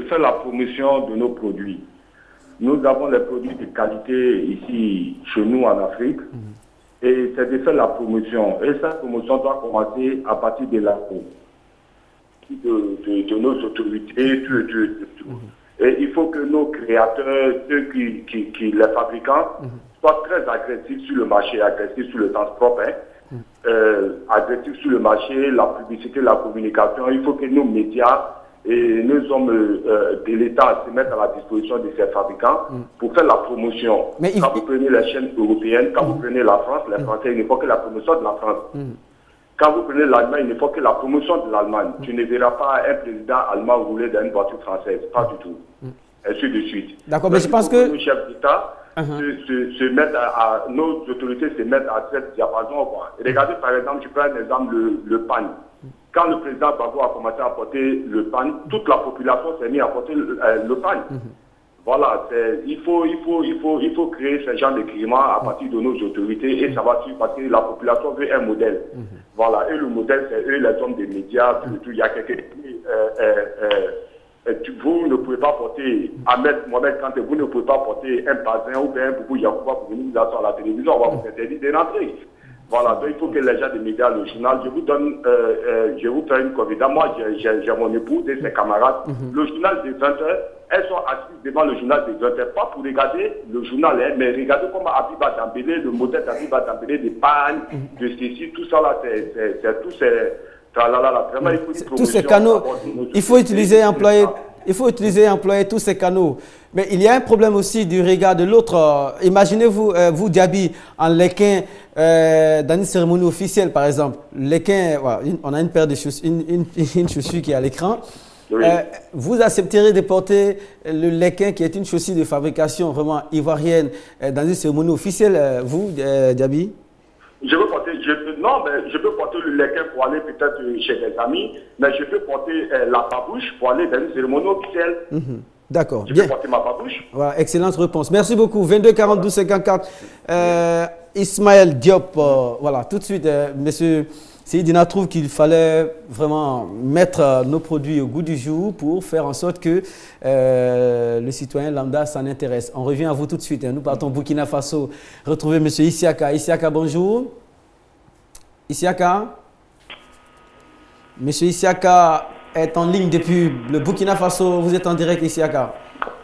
faire la promotion de nos produits. Nous avons les produits de qualité ici, chez nous en Afrique, et c'est de faire la promotion. Et cette promotion doit commencer à partir de la de nos autorités, tout. Et il faut que nos créateurs, ceux les fabricants, soient très agressifs sur le marché, agressifs sur le transport, agressifs sur le marché, la publicité, la communication. Il faut que nos médias et nos hommes de l'État se mettent à la disposition de ces fabricants pour faire la promotion. Quand vous prenez les chaînes européennes, quand vous prenez la France, les Français, il ne faut que la promotion de la France. Quand vous prenez l'Allemagne, il ne faut que la promotion de l'Allemagne. Tu ne verras pas un président allemand rouler dans une voiture française, pas du tout. Ainsi de suite. D'accord, mais je pense que nos chefs d'État se mettent nos autorités se mettent à cette diapason. Regardez par exemple, je prends un exemple, le pain. Quand le président Gbagbo a commencé à porter le pain, toute la population s'est mise à porter le pain. Voilà, il faut créer ce genre de climat à partir de nos autorités et ça va suivre parce que la population veut un modèle. Voilà, et le modèle, c'est eux, les hommes des médias, tout. Il y a quelqu'un vous ne pouvez pas porter Ahmed Mohamed Kanté, vous ne pouvez pas porter un Bazin ou bien un Boubou Yacouba pour venir vous asseoir à la télévision, on va vous interdire de rentrer. Voilà, donc il faut que les gens des médias, le journal, je vous fais une confidence. Moi, j'ai mon épouse et ses camarades. Le journal des 20h, elles sont assises devant le journal des 20h, pas pour regarder le journal, mais regarder comment Abiba Dambélé, le modèle d'Abiba Dambélé, des pannes, de ceci, tout ça là, c'est tout ces... Vraiment, il faut tous ces canaux, il faut utiliser et employer tous ces canaux. Mais il y a un problème aussi du regard de l'autre. Imaginez-vous, vous, Diaby, en Lequin, dans une cérémonie officielle, par exemple. Lequin, voilà, on a une paire de chaussures, une chaussure qui est à l'écran. Oui. Vous accepterez de porter le Lequin, qui est une chaussure de fabrication vraiment ivoirienne, dans une cérémonie officielle, vous, Diaby? Je peux porter le Lequin pour aller peut-être chez des amis, mais je peux porter la babouche pour aller dans une cérémonie officielle. D'accord. Je peux porter ma babouche. Voilà, excellente réponse. Merci beaucoup. 22 42 54. Ismaël Diop, voilà, tout de suite, monsieur Seydina trouve qu'il fallait vraiment mettre nos produits au goût du jour pour faire en sorte que le citoyen lambda s'en intéresse. On revient à vous tout de suite. Nous partons au Burkina Faso. Retrouvez monsieur Isiaka. Isiaka, bonjour. Isiaka. Monsieur Isiaka est en ligne depuis le Burkina Faso. Vous êtes en direct, Isiaka.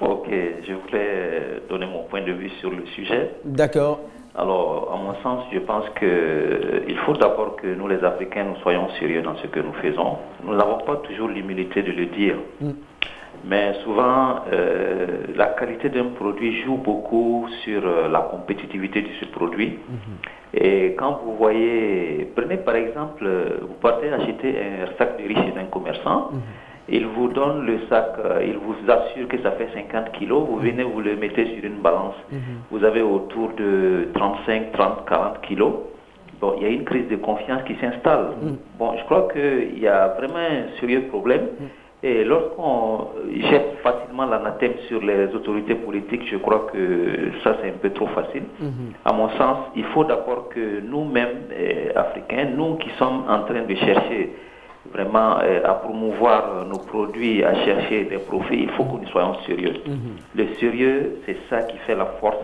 Ok, je voulais donner mon point de vue sur le sujet. D'accord. Alors, à mon sens, je pense qu'il faut d'abord que nous, les Africains, nous soyons sérieux dans ce que nous faisons. Nous n'avons pas toujours l'humilité de le dire. Mais souvent, la qualité d'un produit joue beaucoup sur la compétitivité de ce produit. Et quand vous voyez, prenez par exemple, vous partez acheter un sac de riz chez un commerçant, il vous donne le sac, il vous assure que ça fait 50 kilos, vous venez, vous le mettez sur une balance, vous avez autour de 35, 30, 40 kilos. Bon, il y a une crise de confiance qui s'installe. Bon, je crois qu'il y a vraiment un sérieux problème. Et lorsqu'on jette facilement l'anathème sur les autorités politiques, je crois que ça c'est un peu trop facile. À mon sens, il faut d'abord que nous-mêmes, Africains, nous qui sommes en train de chercher vraiment à promouvoir nos produits, à chercher des profits, il faut que nous soyons sérieux. Le sérieux, c'est ça qui fait la force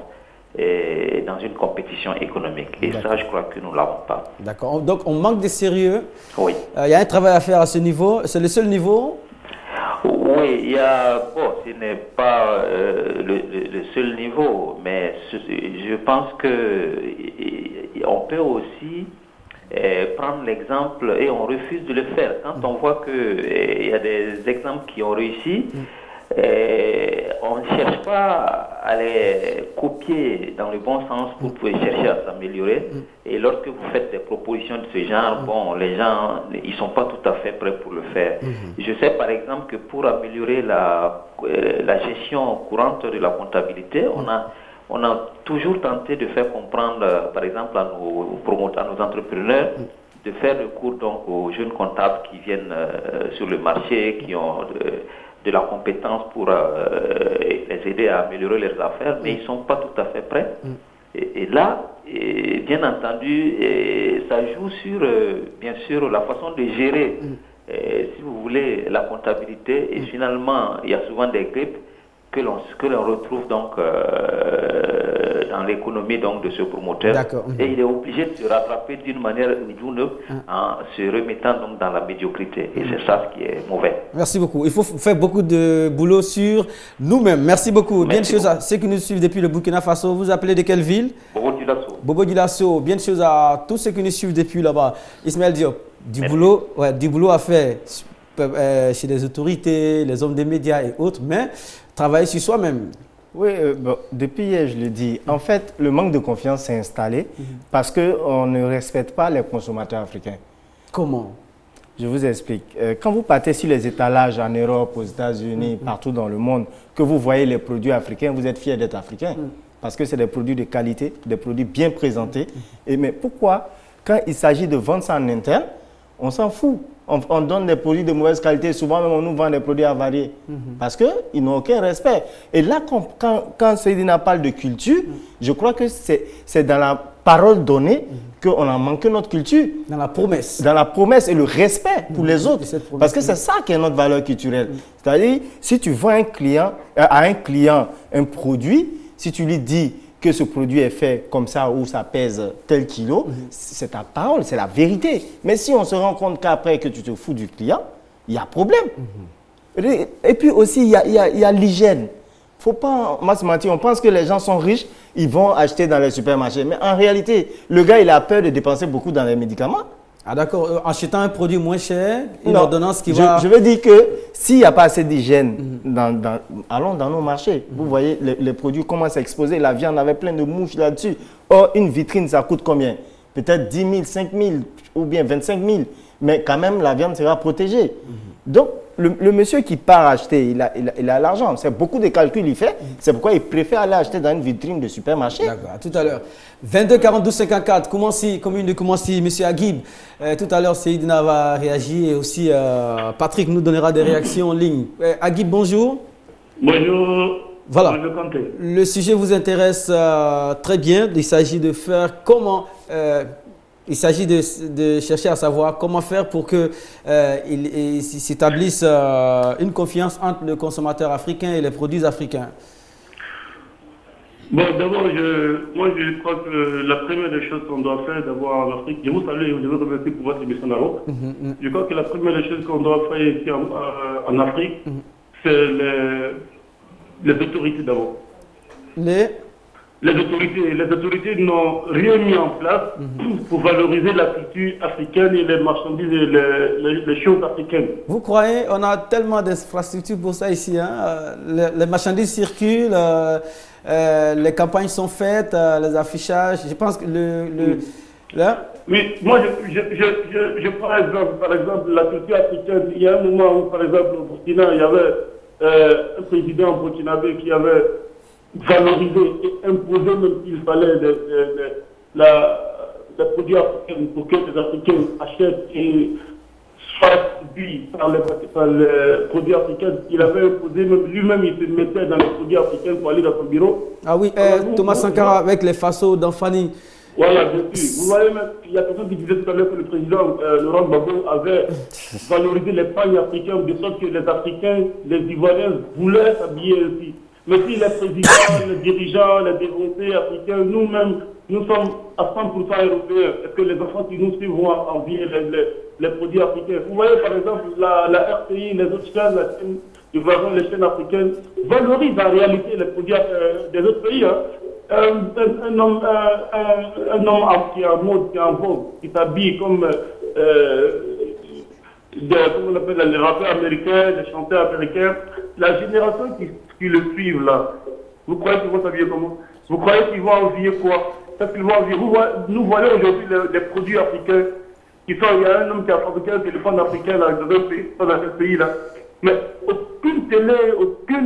dans une compétition économique. Et ça, je crois que nous ne l'avons pas. D'accord. Donc, on manque de sérieux. Oui. Il y a un travail à faire à ce niveau. C'est le seul niveau? Oui, il y a, bon, ce n'est pas le seul niveau, mais je pense qu'on peut aussi prendre l'exemple et on refuse de le faire. Quand on voit qu'il y a des exemples qui ont réussi, on ne cherche pas à les copier dans le bon sens pour pouvoir chercher à s'améliorer. Et lorsque vous faites des propositions de ce genre, bon, les gens, ils ne sont pas tout à fait prêts pour le faire. Je sais par exemple que pour améliorer la gestion courante de la comptabilité, on a toujours tenté de faire comprendre, par exemple, à nos promoteurs, à nos entrepreneurs, de faire le cours donc aux jeunes comptables qui viennent sur le marché, qui ont de la compétence pour les aider à améliorer leurs affaires, mais ils ne sont pas tout à fait prêts. Et là, bien entendu, ça joue sur, bien sûr, la façon de gérer. Si vous voulez, manipuler la comptabilité et finalement, il y a souvent des grippes que l'on retrouve donc dans l'économie donc de ce promoteur. Et il est obligé de se rattraper d'une manière ou d'une autre en se remettant donc dans la médiocrité. Et c'est ça ce qui est mauvais. Merci beaucoup. Il faut faire beaucoup de boulot sur nous-mêmes. Merci beaucoup. Bien de choses à ceux qui nous suivent depuis le Burkina Faso. Vous appelez de quelle ville? Bobo Dioulasso. Bien de choses à tous ceux qui nous suivent depuis là-bas. Ismaël Diop, du boulot à faire chez les autorités, les hommes des médias et autres, mais travailler sur soi-même. Oui, depuis hier, je le dis. En fait, le manque de confiance s'est installé parce qu'on ne respecte pas les consommateurs africains. Comment? Je vous explique. Quand vous partez sur les étalages en Europe, aux États-Unis, partout dans le monde, que vous voyez les produits africains, vous êtes fiers d'être africain parce que c'est des produits de qualité, des produits bien présentés. Mais pourquoi, quand il s'agit de vendre ça en interne, on s'en fout? On donne des produits de mauvaise qualité, souvent même on nous vend des produits avariés parce qu'ils n'ont aucun respect. Et là, quand Seydina parle de culture, je crois que c'est dans la parole donnée qu'on a manqué notre culture. Dans la promesse. Dans la promesse et le respect pour les autres. Parce que c'est ça qui est notre valeur culturelle. C'est-à-dire, si tu vends à un client un produit, si tu lui dis que ce produit est fait comme ça ou ça pèse tel kilo, c'est ta parole, c'est la vérité. Mais si on se rend compte qu'après que tu te fous du client, il y a problème. Et puis aussi, il y a l'hygiène. Faut pas se mentir, on pense que les gens sont riches, ils vont acheter dans les supermarchés. Mais en réalité, le gars, il a peur de dépenser beaucoup dans les médicaments. Ah d'accord, en achetant un produit moins cher, une ordonnance qui va... Je veux dire que s'il n'y a pas assez d'hygiène, allons dans nos marchés. Vous voyez, les produits commencent à exploser, la viande avait plein de mouches là-dessus. Or, une vitrine, ça coûte combien? Peut-être 10 000, 5 000 ou bien 25 000. Mais quand même, la viande sera protégée. Donc, le monsieur qui part acheter, il a l'argent. C'est beaucoup de calculs il fait. C'est pourquoi il préfère aller acheter dans une vitrine de supermarché. D'accord, à tout à l'heure. 22 42 54, commune de Koumansi, monsieur Aguib. Tout à l'heure, Seydina va réagir et aussi Patrick nous donnera des réactions en ligne. Aguib, bonjour. Bonjour. Voilà. Bonjour, Kanté. Le sujet vous intéresse très bien. Il s'agit de faire comment... il s'agit de chercher à savoir comment faire pour qu'il s'établisse une confiance entre le consommateur africain et les produits africains. Bon, d'abord, moi je crois que la première des choses qu'on doit faire d'abord en Afrique, je vous salue et je vous remercie pour votre émission d'Aro. Je crois que la première des choses qu'on doit faire ici en Afrique, c'est les autorités d'abord. Les autorités n'ont rien mis en place pour valoriser la culture africaine et les marchandises et les choses africaines. Vous croyez, on a tellement d'infrastructures pour ça ici, hein? Les marchandises circulent, les campagnes sont faites, les affichages. Je pense que là. Oui, moi je prends par exemple la culture africaine. Il y a un moment où, par exemple, au Burkina, il y avait un président burkinabé qui avait valoriser et imposer même s'il fallait les produits africains pour que les Africains achètent et soient séduits par les produits africains. Il avait imposé, même lui-même il se mettait dans les produits africains pour aller dans son bureau. Ah oui, Thomas Sankara avec les fasos d'Anfani. Voilà, bien sûr. Vous voyez même, il y a quelqu'un qui disait tout à l'heure que le président Laurent Gbagbo avait valorisé les pagnes africains de sorte que les Africains, les Ivoiriens voulaient s'habiller ainsi. Mais si les présidents, les dirigeants, les développés africains, nous-mêmes, nous sommes à 100% européens, est-ce que les enfants qui nous suivent vont envier les produits africains? Vous voyez par exemple la RCI, les autres chaînes, la chaîne du Varon, les chaînes africaines, valorisent en réalité les produits des autres pays. Hein. Un homme qui est en mode, qui est en vogue, qui s'habille comme comment on appelle les rappeurs américains, les chanteurs américains, la génération qui le suivent là, vous croyez qu'ils vont s'habiller comment? Vous croyez qu'ils vont envier quoi? Parce qu'ils vont envier. Nous voyons aujourd'hui les produits africains qui sont, il y a un homme qui a fabriqué un téléphone africain là, dans un pays là. Mais aucune télé, aucun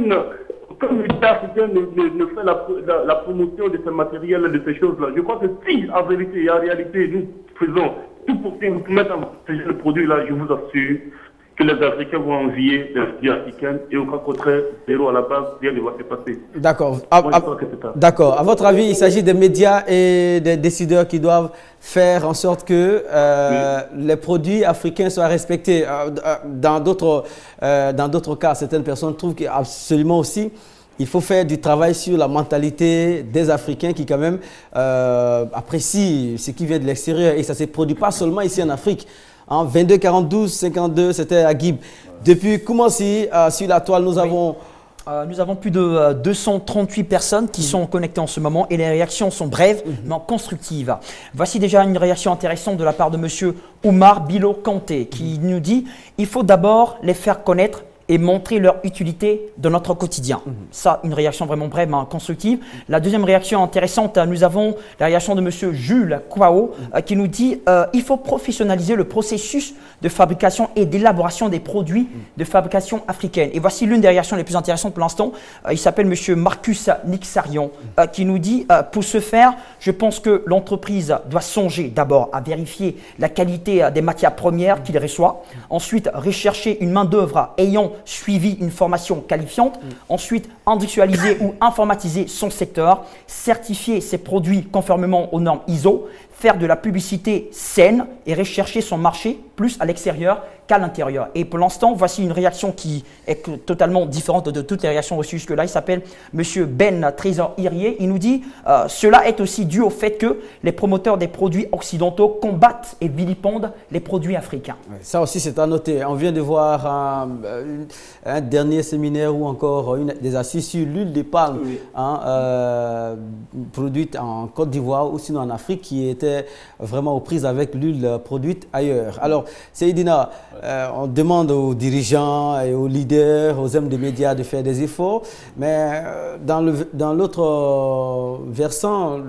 média africain ne fait la promotion de ces matériels, de ces choses-là. Je crois que si, en vérité et en réalité, nous faisons tout pour mettre en place le produit là, je vous assure, que les Africains vont envier les produits africains et au cas contraire, zéro à la base, rien ne va se passer. D'accord. D'accord. À votre avis, il s'agit des médias et des décideurs qui doivent faire en sorte que les produits africains soient respectés. Dans d'autres cas, certaines personnes trouvent qu'absolument aussi, il faut faire du travail sur la mentalité des Africains qui quand même apprécient ce qui vient de l'extérieur. Et ça ne se produit pas seulement ici en Afrique. En 22 42 52, c'était à Guib. Depuis Koumassi, sur la toile, nous avons plus de 238 personnes qui sont connectées en ce moment et les réactions sont brèves mais constructives. Voici déjà une réaction intéressante de la part de M. Oumar Bilo Kanté qui nous dit « Il faut d'abord les faire connaître et montrer leur utilité dans notre quotidien. Ça, une réaction vraiment brève, mais constructive. La deuxième réaction intéressante, nous avons la réaction de M. Jules Kouao qui nous dit il faut professionnaliser le processus de fabrication et d'élaboration des produits de fabrication africaine. Et voici l'une des réactions les plus intéressantes pour l'instant. Il s'appelle M. Marcus Nixarion qui nous dit pour ce faire, je pense que l'entreprise doit songer d'abord à vérifier la qualité des matières premières qu'il reçoit. Ensuite, rechercher une main-d'œuvre ayant suivi une formation qualifiante, ensuite industrialiser ou informatiser son secteur, certifier ses produits conformément aux normes ISO, faire de la publicité saine et rechercher son marché plus à l'extérieur qu'à l'intérieur. Et pour l'instant, voici une réaction qui est totalement différente de toutes les réactions reçues jusque-là. Il s'appelle M. Ben Trésor Irier. Il nous dit cela est aussi dû au fait que les promoteurs des produits occidentaux combattent et vilipendent les produits africains. Ça aussi, c'est à noter. On vient de voir un dernier séminaire ou encore des assises sur l'huile de palme produite en Côte d'Ivoire ou sinon en Afrique qui était vraiment aux prises avec l'huile produite ailleurs. Alors, Seydina, on demande aux dirigeants et aux leaders, aux hommes des médias de faire des efforts, mais dans l'autre versant,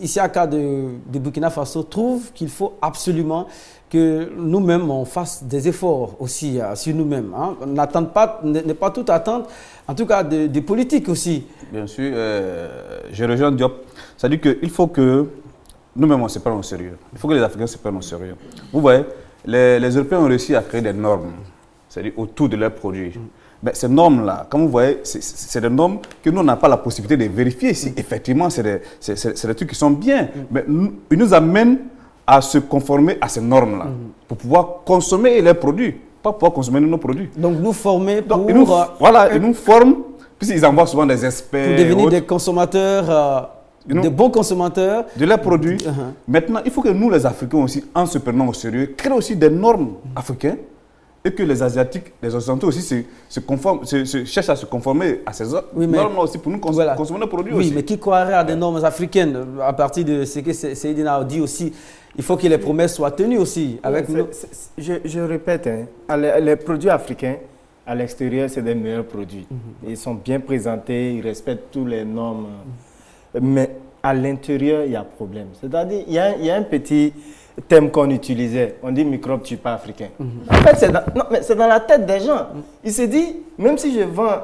ici à cas de Burkina Faso trouve qu'il faut absolument que nous-mêmes on fasse des efforts aussi sur nous-mêmes. On n'attend pas, ne pas tout attendre, en tout cas des politiques aussi. Bien sûr, je rejoins Diop. Ça dit qu'il faut que nous-mêmes on se prenne au sérieux. Il faut que les Africains se prennent au sérieux. Vous voyez, les Européens ont réussi à créer des normes, c'est-à-dire autour de leurs produits. Mais ces normes-là, comme vous voyez, c'est des normes que nous n'avons pas la possibilité de vérifier si effectivement c'est des trucs qui sont bien. Mais ils nous amènent à se conformer à ces normes-là pour pouvoir consommer les produits, pas pouvoir consommer nos produits. Donc nous former pour... ils nous forment, puisqu'ils envoient souvent des experts. Pour devenir des consommateurs... de bons consommateurs de leurs produits. Maintenant, il faut que nous, les Africains aussi, en se prenant au sérieux, créer aussi des normes africaines et que les Asiatiques, les Occidentaux aussi cherchent à se conformer à ces normes aussi pour nous consommer nos produits aussi. Oui, mais qui croirait à des normes africaines à partir de ce que Seydina a dit aussi? Il faut que les promesses soient tenues aussi avec nous. Je répète, les produits africains, à l'extérieur, c'est des meilleurs produits. Ils sont bien présentés, ils respectent toutes les normes. Mais à l'intérieur, il y a problème. C'est-à-dire, il y a un petit thème qu'on utilisait. On dit microbe tue pas africain. En fait, c'est dans la tête des gens. Il se dit, même si je vends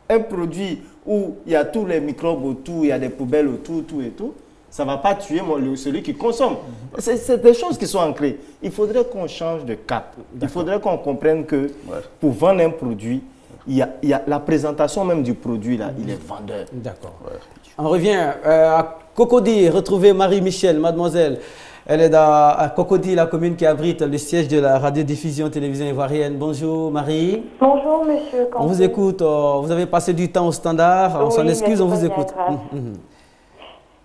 un produit où il y a tous les microbes autour, il y a des poubelles autour, tout et tout, ça ne va pas tuer celui qui consomme. C'est des choses qui sont ancrées. Il faudrait qu'on change de cap. Il faudrait qu'on comprenne que pour vendre un produit, il y a la présentation même du produit, là, il est vendeur. D'accord. On revient à Cocody, retrouver Marie-Michel, mademoiselle. Elle est à Cocody, la commune qui abrite le siège de la radiodiffusion télévision ivoirienne. Bonjour Marie. Bonjour monsieur. On vous écoute, vous avez passé du temps au standard, on s'en excuse, on vous écoute.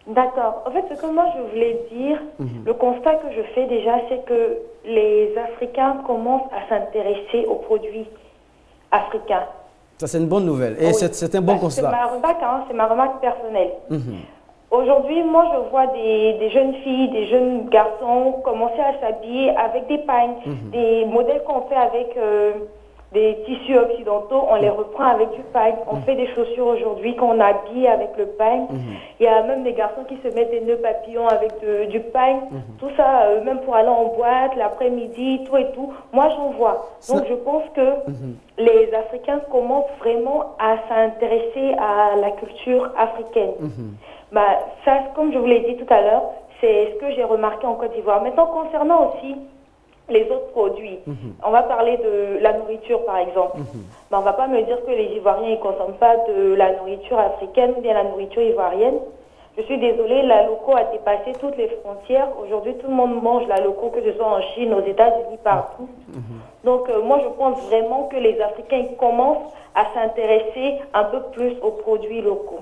D'accord. En fait, ce que moi je voulais dire, le constat que je fais déjà, c'est que les Africains commencent à s'intéresser aux produits africains. Ça, c'est une bonne nouvelle et c'est un bon constat. C'est ma remarque personnelle. Aujourd'hui, moi, je vois des jeunes filles, des jeunes garçons commencer à s'habiller avec des pagnes, des modèles qu'on fait avec des tissus occidentaux, on les reprend avec du pagne. On fait des chaussures aujourd'hui qu'on habille avec le pagne. Il y a même des garçons qui se mettent des nœuds papillons avec du pagne. Tout ça, même pour aller en boîte, l'après-midi, tout et tout. Moi, j'en vois. Donc, je pense que les Africains commencent vraiment à s'intéresser à la culture africaine. Ça, comme je vous l'ai dit tout à l'heure, c'est ce que j'ai remarqué en Côte d'Ivoire. Maintenant, concernant aussi les autres produits. On va parler de la nourriture, par exemple. On ne va pas me dire que les Ivoiriens ne consomment pas de la nourriture africaine ou bien la nourriture ivoirienne. Je suis désolée, la loco a dépassé toutes les frontières. Aujourd'hui, tout le monde mange la loco, que ce soit en Chine, aux États-Unis, partout. Donc, moi, je pense vraiment que les Africains commencent à s'intéresser un peu plus aux produits locaux.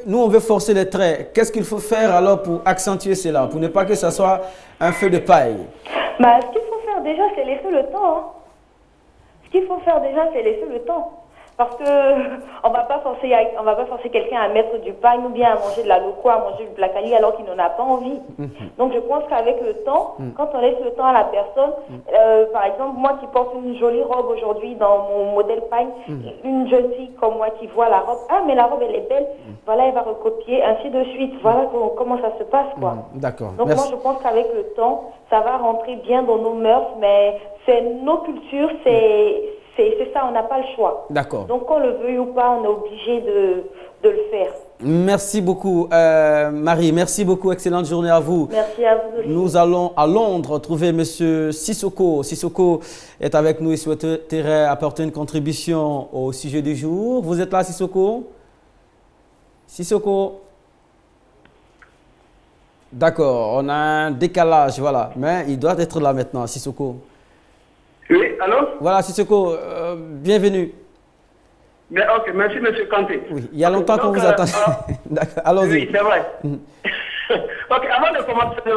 Nous, on veut forcer les traits. Qu'est-ce qu'il faut faire alors pour accentuer cela, pour ne pas que ça soit un feu de paille? Bah, ce qu'il faut faire déjà, c'est laisser le temps. Hein. Ce qu'il faut faire déjà, c'est laisser le temps. Parce que on va pas forcer quelqu'un à mettre du pain ou bien à manger de la loco, à manger du blacali alors qu'il n'en a pas envie. Donc je pense qu'avec le temps, quand on laisse le temps à la personne, par exemple moi qui porte une jolie robe aujourd'hui dans mon modèle pain, une jeune fille comme moi qui voit la robe, ah mais la robe elle est belle, voilà elle va recopier, ainsi de suite. Voilà comment ça se passe quoi. D'accord. Donc moi je pense qu'avec le temps, ça va rentrer bien dans nos mœurs, mais c'est nos cultures, c'est ça, on n'a pas le choix. D'accord. Donc, qu'on le veuille ou pas, on est obligé de le faire. Merci beaucoup, Marie. Merci beaucoup. Excellente journée à vous. Merci à vous aussi. Nous allons à Londres trouver M. Sissoko. Sissoko est avec nous et souhaiterait apporter une contribution au sujet du jour. Vous êtes là, Sissoko? Sissoko? D'accord, on a un décalage, voilà. Mais il doit être là maintenant, Sissoko. Oui, allô? Voilà, Sissoko, bienvenue. Mais, ok, merci, M. Kanté. Oui, il y a longtemps qu'on vous attend. D'accord, allons-y. Oui, c'est vrai. Ok, avant de commencer, je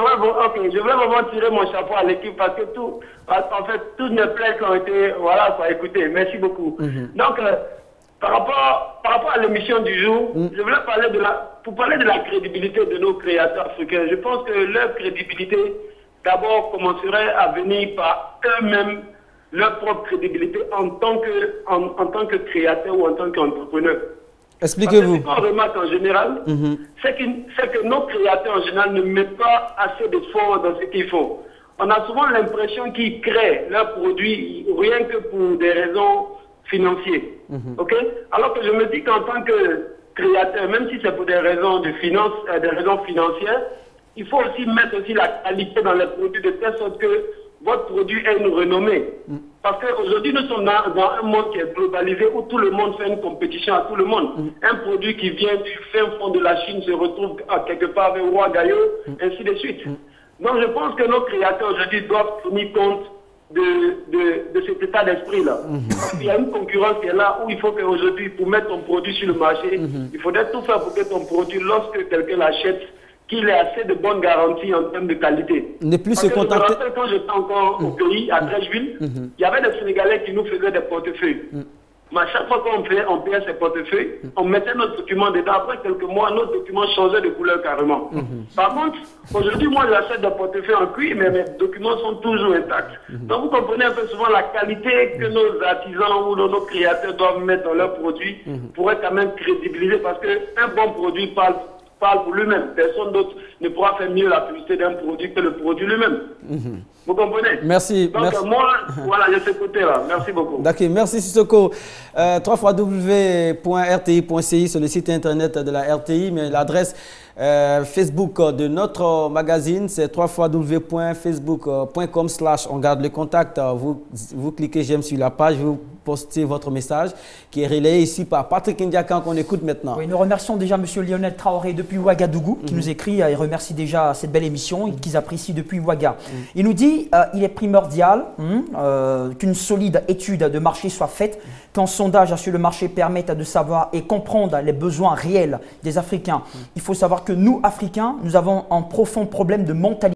voulais vraiment tirer mon chapeau à l'équipe parce que tout mes plaintes ont été, voilà, quoi, écoutez, merci beaucoup. Donc, par rapport à l'émission du jour, je voulais parler parler de la crédibilité de nos créateurs africains. Je pense que leur crédibilité, d'abord, commencerait à venir par eux-mêmes, leur propre crédibilité en tant que créateur ou en tant qu'entrepreneur. Expliquez-vous. Ce qu'on remarque en général, c'est que nos créateurs en général ne mettent pas assez d'efforts dans ce qu'ils font. On a souvent l'impression qu'ils créent leurs produits rien que pour des raisons financières. Alors que je me dis qu'en tant que créateur, même si c'est pour des raisons de finance, des raisons financières, il faut aussi mettre aussi la qualité dans les produits de telle sorte que votre produit ait une renommée. Parce qu'aujourd'hui, nous sommes dans un monde qui est globalisé où tout le monde fait une compétition à tout le monde. Un produit qui vient du fin fond de la Chine se retrouve quelque part avec Roi Gaillot, ainsi de suite. Donc je pense que nos créateurs aujourd'hui doivent tenir compte de cet état d'esprit-là. Il y a une concurrence qui est là où il faut qu'aujourd'hui, pour mettre ton produit sur le marché, il faudrait tout faire pour que ton produit, lorsque quelqu'un l'achète, qu'il ait assez de bonnes garanties en termes de qualité. Ne plus se contenter. Je me rappelle quand j'étais encore au pays, à Trècheville, il y avait des Sénégalais qui nous faisaient des portefeuilles. Mais à chaque fois qu'on payait ces portefeuilles, on mettait notre document dedans. Après quelques mois, notre document changeait de couleur carrément. Par contre, aujourd'hui, moi, j'achète des portefeuilles en cuir, mais mes documents sont toujours intacts. Donc, vous comprenez un peu souvent la qualité que nos artisans ou nos créateurs doivent mettre dans leurs produits pour être quand même crédibilisés, parce qu'un bon produit parle pour lui-même. Personne d'autre ne pourra faire mieux la publicité d'un produit que le produit lui-même. Vous comprenez? Merci. Donc moi, voilà, j'ai ce côté-là. Merci beaucoup. D'accord, merci Sissoko. www.rti.ci sur le site internet de la RTI, mais l'adresse Facebook de notre magazine, c'est www.facebook.com/. On garde le contact. Vous cliquez j'aime sur la page, vous postez votre message qui est relayé ici par Patrick Ndiakan qu'on écoute maintenant. Oui, nous remercions déjà M. Lionel Traoré depuis Ouagadougou qui nous écrit et remercie déjà cette belle émission qu'ils apprécient depuis Ouaga. Il nous dit il est primordial qu'une solide étude de marché soit faite, qu'un sondage sur le marché permette de savoir et comprendre les besoins réels des Africains. Il faut savoir que nous, Africains, nous avons un profond problème de mentalité.